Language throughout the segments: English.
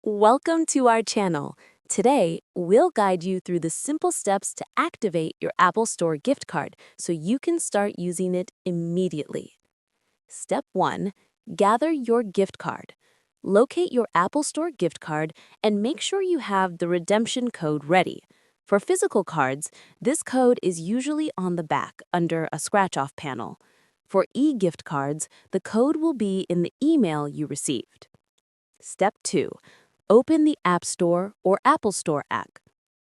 Welcome to our channel. Today, we'll guide you through the simple steps to activate your Apple Store gift card so you can start using it immediately. Step 1. Gather your gift card. Locate your Apple Store gift card and make sure you have the redemption code ready. For physical cards, this code is usually on the back under a scratch-off panel. For e-gift cards, the code will be in the email you received. Step 2. Open the App Store or Apple Store app.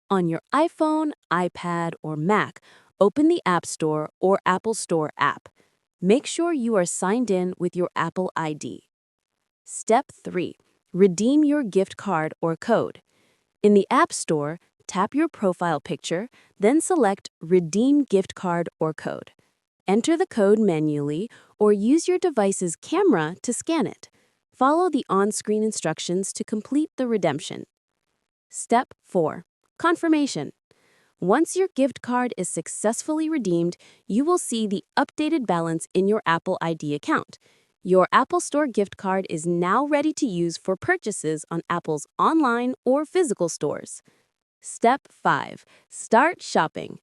On your iPhone, iPad, or Mac, open the App Store or Apple Store app. Make sure you are signed in with your Apple ID. Step 3. Redeem your gift card or code. In the App Store, tap your profile picture, then select Redeem Gift Card or Code. Enter the code manually or use your device's camera to scan it. Follow the on-screen instructions to complete the redemption. Step 4. Confirmation. Once your gift card is successfully redeemed, you will see the updated balance in your Apple ID account. Your Apple Store gift card is now ready to use for purchases on Apple's online or physical stores. Step 5. Start shopping.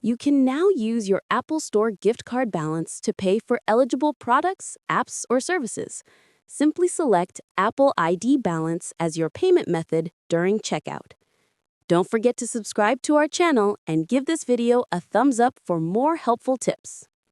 You can now use your Apple Store gift card balance to pay for eligible products, apps, or services. Simply select Apple ID Balance as your payment method during checkout. Don't forget to subscribe to our channel and give this video a thumbs up for more helpful tips.